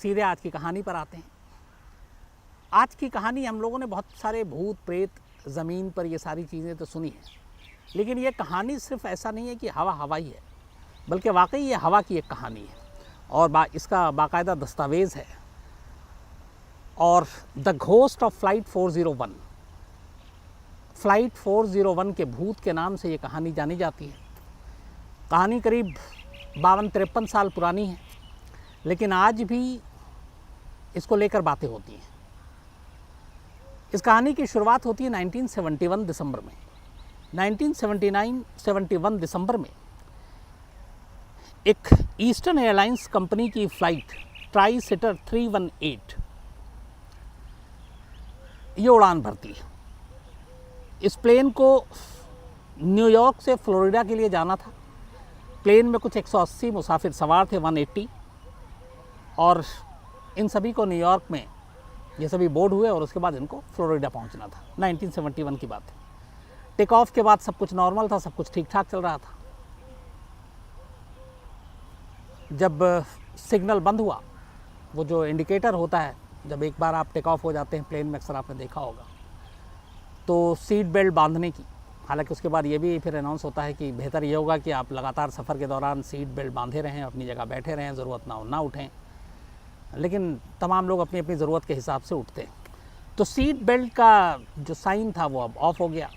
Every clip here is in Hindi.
सीधे आज की कहानी पर आते हैं। आज की कहानी हम लोगों ने बहुत सारे भूत प्रेत, ज़मीन पर ये सारी चीज़ें तो सुनी हैं, लेकिन ये कहानी सिर्फ ऐसा नहीं है कि हवा हवा ही है, बल्कि वाकई ये हवा की एक कहानी है और इसका बाकायदा दस्तावेज़ है। और the ghost of flight 401, flight 401 के भूत के नाम से ये कहानी जानी जाती है। कहानी करीब 52-53 साल पुरानी है, लेकिन आज भी इसको लेकर बातें होती हैं। इस कहानी की शुरुआत होती है 1971 दिसंबर में। 1971 दिसंबर में एक ईस्टर्न एयरलाइंस कंपनी की फ़्लाइट ट्राई सिटर 318 ये उड़ान भरती है। इस प्लेन को न्यूयॉर्क से फ्लोरिडा के लिए जाना था। प्लेन में कुछ 180 मुसाफिर सवार थे, 180, और इन सभी को न्यूयॉर्क में ये सभी बोर्ड हुए और उसके बाद इनको फ्लोरिडा पहुंचना था। 1971 की बात है। टेक ऑफ के बाद सब कुछ नॉर्मल था, सब कुछ ठीक ठाक चल रहा था। जब सिग्नल बंद हुआ, वो जो इंडिकेटर होता है जब एक बार आप टेक ऑफ हो जाते हैं प्लेन में, अक्सर आपने देखा होगा, तो सीट बेल्ट बांधने की, हालांकि उसके बाद ये भी फिर अनाउंस होता है कि बेहतर ये होगा कि आप लगातार सफ़र के दौरान सीट बेल्ट बांधे रहें, अपनी जगह बैठे रहें, ज़रूरत ना हो ना उठें, लेकिन तमाम लोग अपनी अपनी ज़रूरत के हिसाब से उठते हैं। तो सीट बेल्ट का जो साइन था वो अब ऑफ हो गया।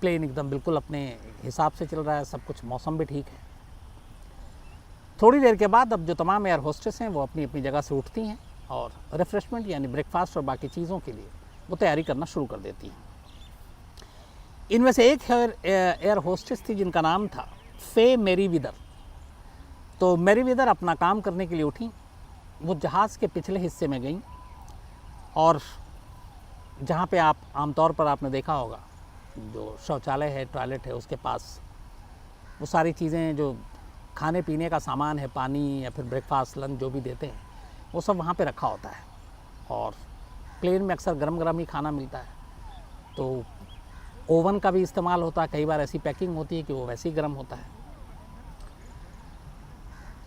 प्लेन एकदम बिल्कुल अपने हिसाब से चल रहा है, सब कुछ, मौसम भी ठीक है। थोड़ी देर के बाद अब जो तमाम एयर होस्टेस हैं वो अपनी अपनी जगह से उठती हैं और रिफ़्रेशमेंट यानी ब्रेकफास्ट और बाकी चीज़ों के लिए वो तैयारी करना शुरू कर देती हैं। इनमें से एक एयर होस्टेस थी जिनका नाम था फे मेरीवेदर। तो मेरीवेदर अपना काम करने के लिए उठी। वो जहाज़ के पिछले हिस्से में गई और जहाँ पे आप आमतौर पर आपने देखा होगा जो शौचालय है, टॉयलेट है, उसके पास वो सारी चीज़ें जो खाने पीने का सामान है, पानी या फिर ब्रेकफास्ट, लंच जो भी देते हैं, वो सब वहाँ पे रखा होता है। और प्लेन में अक्सर गरम गरम ही खाना मिलता है, तो ओवन का भी इस्तेमाल होता है। कई बार ऐसी पैकिंग होती है कि वो वैसे ही गर्म होता है।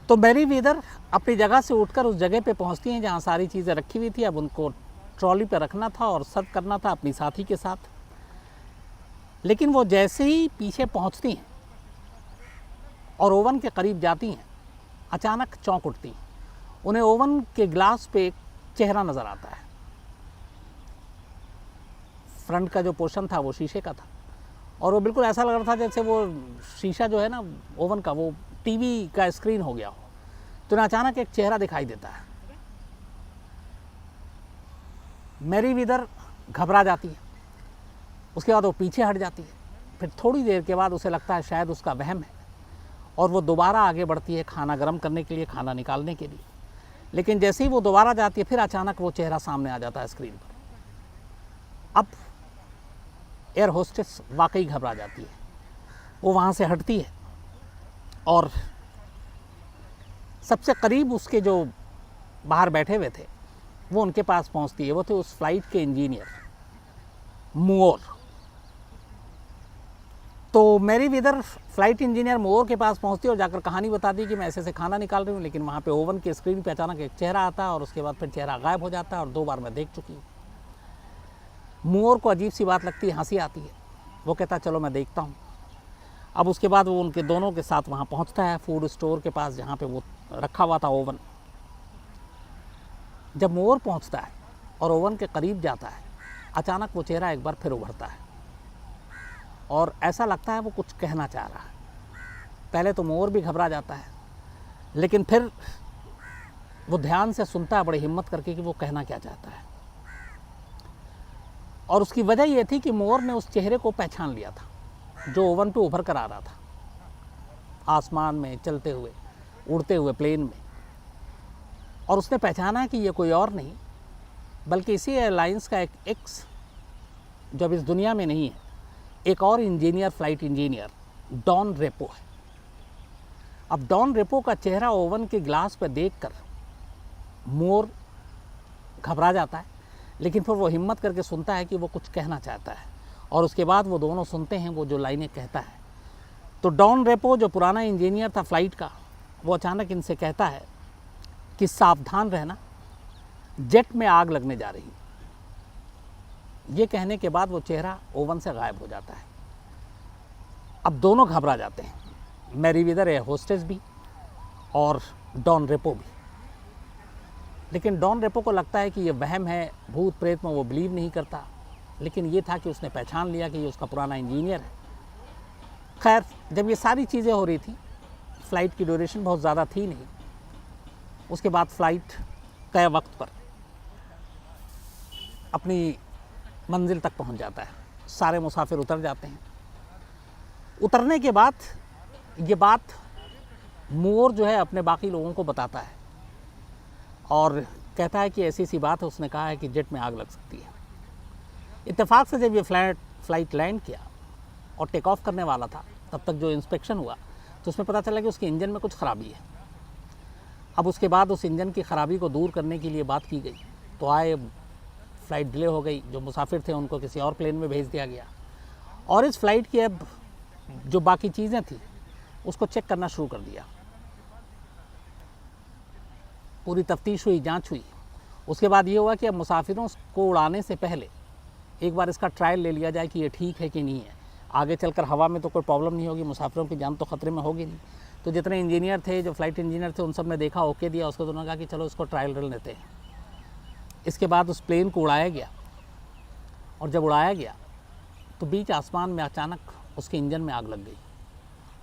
तो मेरीवेदर अपनी जगह से उठकर उस जगह पे पहुंचती हैं जहां सारी चीज़ें रखी हुई थी। अब उनको ट्रॉली पे रखना था और सर्व करना था अपनी साथी के साथ। लेकिन वो जैसे ही पीछे पहुंचती हैं और ओवन के करीब जाती हैं, अचानक चौंक उठती हैं। उन्हें ओवन के ग्लास पे एक चेहरा नज़र आता है। फ्रंट का जो पोर्शन था वो शीशे का था और वो बिल्कुल ऐसा लग रहा था जैसे वो शीशा जो है ना ओवन का, वो टीवी का स्क्रीन हो गया हो। तो ना अचानक एक चेहरा दिखाई देता है। मेरीवेदर घबरा जाती है। उसके बाद वो पीछे हट जाती है। फिर थोड़ी देर के बाद उसे लगता है शायद उसका वहम है और वो दोबारा आगे बढ़ती है खाना गर्म करने के लिए, खाना निकालने के लिए। लेकिन जैसे ही वो दोबारा जाती है, फिर अचानक वो चेहरा सामने आ जाता है स्क्रीन पर। अब एयर होस्टेस वाकई घबरा जाती है। वो वहाँ से हटती है और सबसे करीब उसके जो बाहर बैठे हुए थे वो उनके पास पहुँचती है। वो थे उस फ्लाइट के इंजीनियर मूर। तो मेरीवेदर फ्लाइट इंजीनियर मूर के पास पहुँचती है और जाकर कहानी बताती है कि मैं ऐसे ऐसे खाना निकाल रही हूँ, लेकिन वहाँ पे ओवन के स्क्रीन पे अचानक एक चेहरा आता है और उसके बाद फिर चेहरा गायब हो जाता है और 2 बार मैं देख चुकी हूँ। मूर को अजीब सी बात लगती है, हंसी आती है। वो कहता है चलो मैं देखता हूँ। अब उसके बाद वो उनके दोनों के साथ वहाँ पहुँचता है फूड स्टोर के पास जहाँ पे वो रखा हुआ था ओवन। जब मूर पहुँचता है और ओवन के करीब जाता है, अचानक वो चेहरा एक बार फिर उभरता है और ऐसा लगता है वो कुछ कहना चाह रहा है। पहले तो मूर भी घबरा जाता है, लेकिन फिर वो ध्यान से सुनता है बड़ी हिम्मत करके कि वो कहना क्या चाहता है। और उसकी वजह ये थी कि मोर ने उस चेहरे को पहचान लिया था जो ओवन पे उभर कर आ रहा था, आसमान में चलते हुए, उड़ते हुए प्लेन में। और उसने पहचाना कि ये कोई और नहीं बल्कि इसी एयरलाइंस का एक एक्स, जो अब इस दुनिया में नहीं है, एक और engineer, flight engineer Don Repo है। अब डॉन रेपो का चेहरा ओवन के ग्लास पर देखकर मोर घबरा जाता है, लेकिन फिर वो हिम्मत करके सुनता है कि वो कुछ कहना चाहता है। और उसके बाद वो दोनों सुनते हैं वो जो लाइनें कहता है। तो डॉन रेपो जो पुराना इंजीनियर था फ्लाइट का, वो अचानक इनसे कहता है कि सावधान रहना, जेट में आग लगने जा रही। ये कहने के बाद वो चेहरा ओवन से गायब हो जाता है। अब दोनों घबरा जाते हैं, मैरीवेदर एयर होस्टेस भी और डॉन रेपो भी। लेकिन डॉन रेपो को लगता है कि ये वहम है, भूत प्रेत में वो बिलीव नहीं करता, लेकिन ये था कि उसने पहचान लिया कि ये उसका पुराना इंजीनियर है। खैर, जब ये सारी चीज़ें हो रही थी, फ़्लाइट की ड्यूरेशन बहुत ज़्यादा थी नहीं। उसके बाद फ़्लाइट तय वक्त पर अपनी मंजिल तक पहुंच जाता है। सारे मुसाफिर उतर जाते हैं। उतरने के बाद ये बात मोर जो है अपने बाकी लोगों को बताता है और कहता है कि ऐसी सी बात है, उसने कहा है कि जेट में आग लग सकती है। इत्तेफाक से जब ये फ़्लाइट लैंड किया और टेक ऑफ करने वाला था, तब तक जो इंस्पेक्शन हुआ तो उसमें पता चला कि उसके इंजन में कुछ ख़राबी है। अब उसके बाद उस इंजन की ख़राबी को दूर करने के लिए बात की गई, तो आए, फ़्लाइट डिले हो गई। जो मुसाफिर थे उनको किसी और प्लेन में भेज दिया गया और इस फ़्लाइट की अब जो बाकी चीज़ें थी उसको चेक करना शुरू कर दिया। पूरी तफ्तीश हुई, जांच हुई। उसके बाद ये हुआ कि अब मुसाफिरों को उड़ाने से पहले एक बार इसका ट्रायल ले लिया जाए कि ये ठीक है कि नहीं है। आगे चलकर हवा में तो कोई प्रॉब्लम नहीं होगी, मुसाफिरों की जान तो ख़तरे में होगी नहीं। तो जितने इंजीनियर थे, जो फ़्लाइट इंजीनियर थे, उन सब ने देखा, ओके दिया। उसको उन्होंने कहा कि चलो इसको ट्रायल रन लेते हैं। इसके बाद उस प्लेन को उड़ाया गया और जब उड़ाया गया तो बीच आसमान में अचानक उसके इंजन में आग लग गई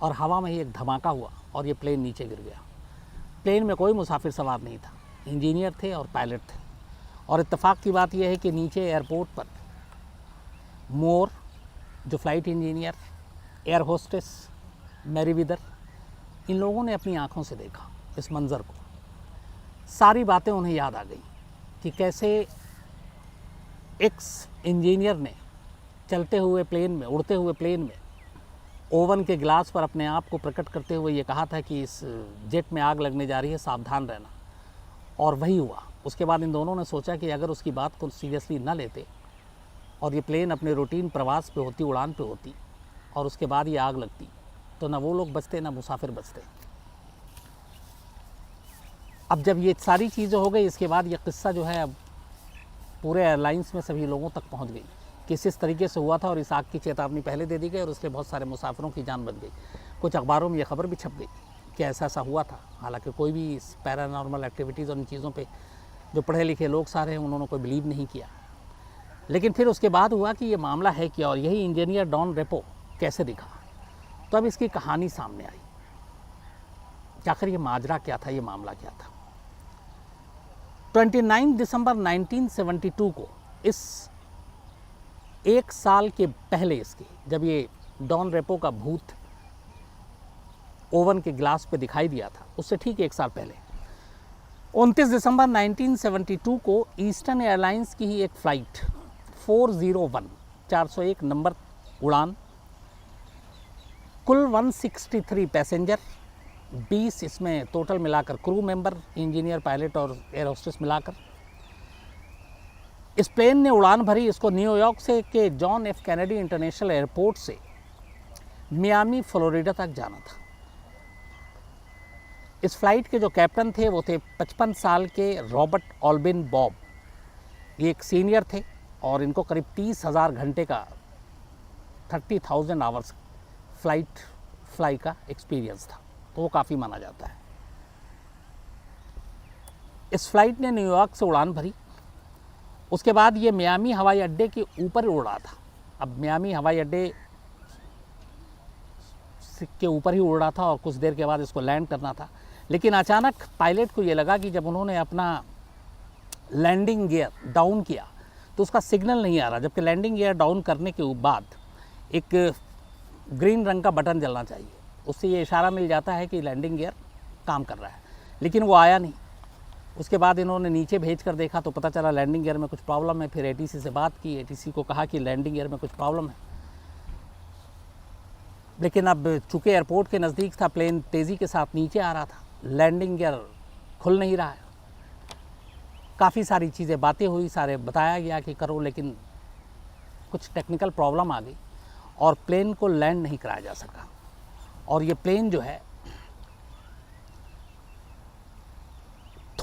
और हवा में ही एक धमाका हुआ और ये प्लेन नीचे गिर गया। प्लेन में कोई मुसाफिर सवार नहीं था, इंजीनियर थे और पायलट थे। और इत्तेफाक की बात यह है कि नीचे एयरपोर्ट पर मोर, जो flight engineer, air hostess, Merriweather, इन लोगों ने अपनी आँखों से देखा इस मंज़र को। सारी बातें उन्हें याद आ गई कि कैसे एक्स इंजीनियर ने चलते हुए प्लेन में, उड़ते हुए प्लेन में ओवन के गिलास पर अपने आप को प्रकट करते हुए ये कहा था कि इस जेट में आग लगने जा रही है, सावधान रहना। और वही हुआ। उसके बाद इन दोनों ने सोचा कि अगर उसकी बात को सीरियसली न लेते और ये प्लेन अपने रूटीन प्रवास पे होती, उड़ान पे होती, और उसके बाद ये आग लगती, तो ना वो लोग बचते ना मुसाफिर बचते। अब जब ये सारी चीज़ें हो गई, इसके बाद ये किस्सा जो है अब पूरे एयरलाइंस में सभी लोगों तक पहुंच गई कि इस तरीके से हुआ था और इस आग की चेतावनी पहले दे दी गई और उससे बहुत सारे मुसाफिरों की जान बच गई। कुछ अखबारों में ये खबर भी छप गई कि ऐसा ऐसा हुआ था। हालांकि कोई भी इस पैरानॉर्मल एक्टिविटीज़ और इन चीज़ों पे जो पढ़े लिखे लोग सारे हैं उन्होंने कोई बिलीव नहीं किया। लेकिन फिर उसके बाद हुआ कि ये मामला है क्या और यही इंजीनियर डॉन रेपो कैसे दिखा। तो अब इसकी कहानी सामने आई कि आखिर ये माजरा क्या था, ये मामला क्या था। 29 दिसंबर 1972 को, इस एक साल के पहले इसके, जब ये डॉन रेपो का भूत ओवन के गिलास पे दिखाई दिया था, उससे ठीक एक साल पहले 29 दिसंबर 1972 को ईस्टर्न एयरलाइंस की ही एक फ़्लाइट 401 नंबर उड़ान, कुल 163 पैसेंजर, 20 इसमें टोटल मिलाकर क्रू मेंबर, इंजीनियर, पायलट और एयर होस्टेस मिलाकर, इस प्लेन ने उड़ान भरी। इसको न्यूयॉर्क से के John F Kennedy international airport से मियामी, फ्लोरिडा तक जाना था। इस फ्लाइट के जो कैप्टन थे वो थे 55 साल के रॉबर्ट ऑल्बिन बॉब। ये एक सीनियर थे और इनको करीब 30,000 घंटे का 30,000 आवर्स फ्लाई का एक्सपीरियंस था, तो वो काफ़ी माना जाता है। इस फ्लाइट ने न्यूयॉर्क से उड़ान भरी। उसके बाद ये मियामी हवाई अड्डे के ऊपर उड़ा था। अब मियामी हवाई अड्डे के ऊपर ही उड़ रहा था और कुछ देर के बाद इसको लैंड करना था। लेकिन अचानक पायलट को ये लगा कि जब उन्होंने अपना लैंडिंग गियर डाउन किया तो उसका सिग्नल नहीं आ रहा, जबकि लैंडिंग गियर डाउन करने के बाद एक ग्रीन रंग का बटन जलना चाहिए, उससे ये इशारा मिल जाता है कि लैंडिंग गियर काम कर रहा है। लेकिन वो आया नहीं। उसके बाद इन्होंने नीचे भेज कर देखा तो पता चला लैंडिंग गियर में कुछ प्रॉब्लम है। फिर एटीसी से बात की, एटीसी को कहा कि लैंडिंग गियर में कुछ प्रॉब्लम है। लेकिन अब चूँकि एयरपोर्ट के नज़दीक था, प्लेन तेज़ी के साथ नीचे आ रहा था, लैंडिंग गियर खुल नहीं रहा है। काफ़ी सारी चीज़ें, बातें हुई, सारे बताया गया कि करो, लेकिन कुछ टेक्निकल प्रॉब्लम आ गई और प्लेन को लैंड नहीं कराया जा सका। और ये प्लेन जो है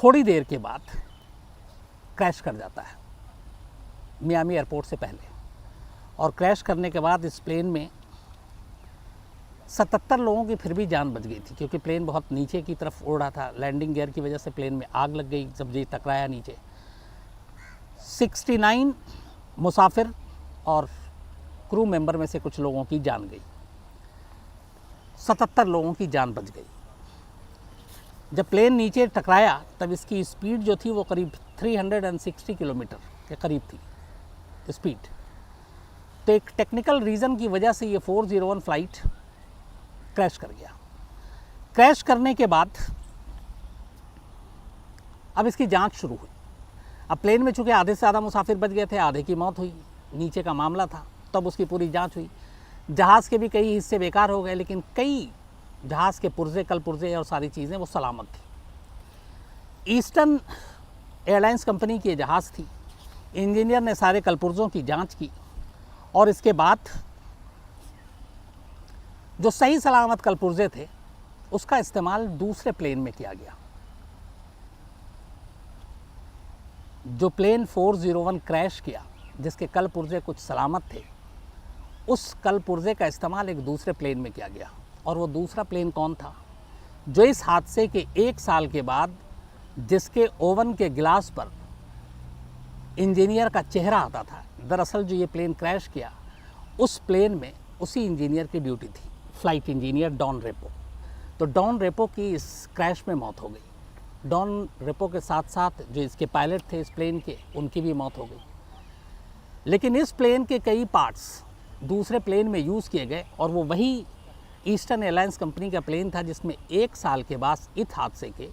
थोड़ी देर के बाद क्रैश कर जाता है मियामी एयरपोर्ट से पहले। और क्रैश करने के बाद इस प्लेन में 77 लोगों की फिर भी जान बच गई थी, क्योंकि प्लेन बहुत नीचे की तरफ उड़ रहा था। लैंडिंग गियर की वजह से प्लेन में आग लग गई जब ये टकराया नीचे। 69 मुसाफिर और क्रू मेंबर में से कुछ लोगों की जान गई, 77 लोगों की जान बच गई। जब प्लेन नीचे टकराया तब इसकी स्पीड जो थी वो करीब 360 किलोमीटर के करीब थी स्पीड। तो एक टेक्निकल रीज़न की वजह से ये 401 फ्लाइट क्रैश कर गया। क्रैश करने के बाद अब इसकी जांच शुरू हुई। अब प्लेन में चूँकि आधे से ज़्यादा मुसाफिर बच गए थे, आधे की मौत हुई, नीचे का मामला था, तब उसकी पूरी जांच हुई। जहाज़ के भी कई हिस्से बेकार हो गए, लेकिन कई जहाज़ के पुर्जे, कल पुर्जे और सारी चीज़ें वो सलामत थी। ईस्टर्न एयरलाइंस कंपनी की जहाज़ थी। इंजीनियर ने सारे कलपुर्जों की जांच की और इसके बाद जो सही सलामत कलपुर्जे थे उसका इस्तेमाल दूसरे प्लेन में किया गया। जो प्लेन 401 क्रैश किया, जिसके कलपुर्जे कुछ सलामत थे, उस कलपुर्जे का इस्तेमाल एक दूसरे प्लेन में किया गया। और वो दूसरा प्लेन कौन था? जो इस हादसे के 1 साल के बाद जिसके ओवन के गिलास पर इंजीनियर का चेहरा आता था। दरअसल जो ये प्लेन क्रैश किया, उस प्लेन में उसी इंजीनियर की ड्यूटी थी, फ्लाइट इंजीनियर डॉन रेपो। तो डॉन रेपो की इस क्रैश में मौत हो गई। डॉन रेपो के साथ साथ जो इसके पायलट थे इस प्लेन के, उनकी भी मौत हो गई। लेकिन इस प्लेन के कई पार्ट्स दूसरे प्लेन में यूज़ किए गए और वो वही ईस्टर्न एयरलाइंस कंपनी का प्लेन था जिसमें 1 साल के बाद इस हादसे के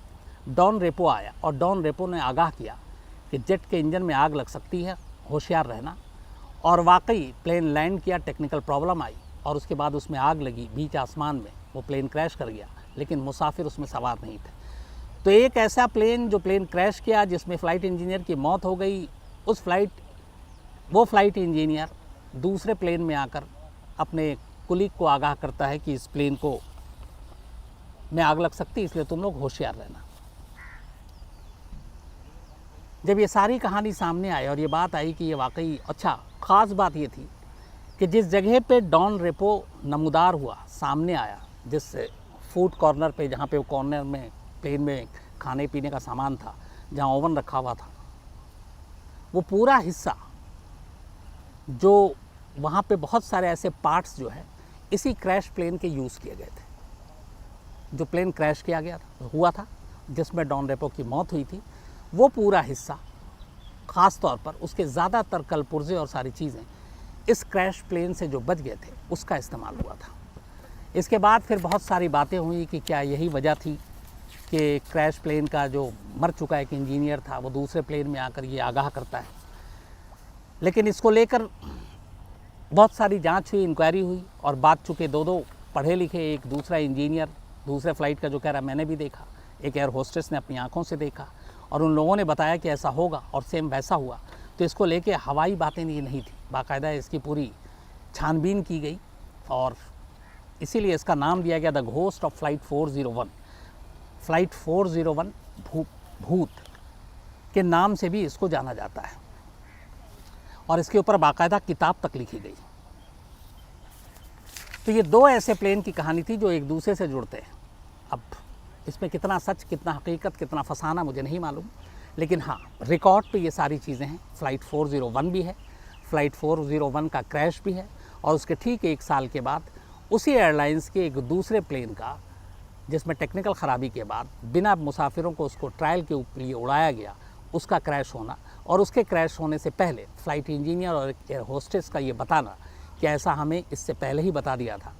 डॉन रेपो आया और डॉन रेपो ने आगाह किया कि जेट के इंजन में आग लग सकती है, होशियार रहना। और वाकई प्लेन लैंड किया, टेक्निकल प्रॉब्लम आई और उसके बाद उसमें आग लगी बीच आसमान में, वो प्लेन क्रैश कर गया, लेकिन मुसाफिर उसमें सवार नहीं थे। तो एक ऐसा प्लेन जो प्लेन क्रैश किया जिसमें फ़्लाइट इंजीनियर की मौत हो गई, वो फ़्लाइट इंजीनियर दूसरे प्लेन में आकर अपने कुलीग को आगाह करता है कि इस प्लेन को में आग लग सकती है, इसलिए तुम लोग होशियार रहना। जब ये सारी कहानी सामने आई और ये बात आई कि ये वाकई अच्छा, ख़ास बात ये थी कि जिस जगह पे डॉन रेपो नमूदार हुआ, सामने आया, जिस फूड कॉर्नर पे, जहाँ पे वो कॉर्नर में प्लेन में खाने पीने का सामान था, जहाँ ओवन रखा हुआ था, वो पूरा हिस्सा जो वहाँ पे बहुत सारे ऐसे पार्ट्स जो है इसी क्रैश प्लेन के यूज़ किए गए थे। जो प्लेन क्रैश किया गया हुआ था जिसमें डॉन रेपो की मौत हुई थी, वो पूरा हिस्सा, ख़ास तौर पर उसके ज़्यादातर कलपुर्जे और सारी चीज़ें इस क्रैश प्लेन से जो बच गए थे उसका इस्तेमाल हुआ था। इसके बाद फिर बहुत सारी बातें हुई कि क्या यही वजह थी कि क्रैश प्लेन का जो मर चुका एक इंजीनियर था वो दूसरे प्लेन में आकर ये आगाह करता है। लेकिन इसको लेकर बहुत सारी जांच हुई, इंक्वायरी हुई और बात चुके दो पढ़े लिखे, एक दूसरा इंजीनियर दूसरे फ़्लाइट का जो कह रहा मैंने भी देखा, एक एयर होस्टेस ने अपनी आंखों से देखा और उन लोगों ने बताया कि ऐसा होगा और सेम वैसा हुआ। तो इसको लेके हवाई बातें नहीं थी, बाकायदा इसकी पूरी छानबीन की गई और इसीलिए इसका नाम दिया गया the ghost of flight 401। Flight 401 भूत के नाम से भी इसको जाना जाता है और इसके ऊपर बाकायदा किताब तक लिखी गई। तो ये 2 ऐसे प्लेन की कहानी थी जो एक दूसरे से जुड़ते हैं। अब इसमें कितना सच, कितना हकीकत, कितना फसाना मुझे नहीं मालूम, लेकिन हाँ, रिकॉर्ड पे ये सारी चीज़ें हैं। फ़्लाइट 401 भी है, फ़्लाइट 401 का क्रैश भी है और उसके ठीक 1 साल के बाद उसी एयरलाइंस के एक दूसरे प्लेन का, जिसमें टेक्निकल ख़राबी के बाद बिना मुसाफिरों को उसको ट्रायल के लिए उड़ाया गया, उसका क्रैश होना और उसके क्रैश होने से पहले फ़्लाइट इंजीनियर और एयर होस्टेस का ये बताना कि ऐसा हमें इससे पहले ही बता दिया था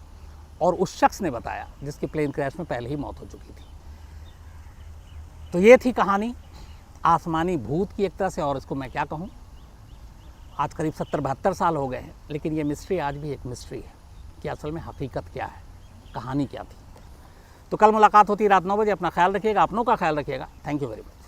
और उस शख्स ने बताया जिसकी प्लेन क्रैश में पहले ही मौत हो चुकी थी। तो ये थी कहानी आसमानी भूत की एक तरह से, और इसको मैं क्या कहूँ, आज करीब 70-72 साल हो गए हैं, लेकिन ये मिस्ट्री आज भी एक मिस्ट्री है कि असल में हकीकत क्या है, कहानी क्या थी। तो कल मुलाकात होती है रात 9 बजे। अपना ख्याल रखिएगा, अपनों का ख्याल रखिएगा। Thank you very much.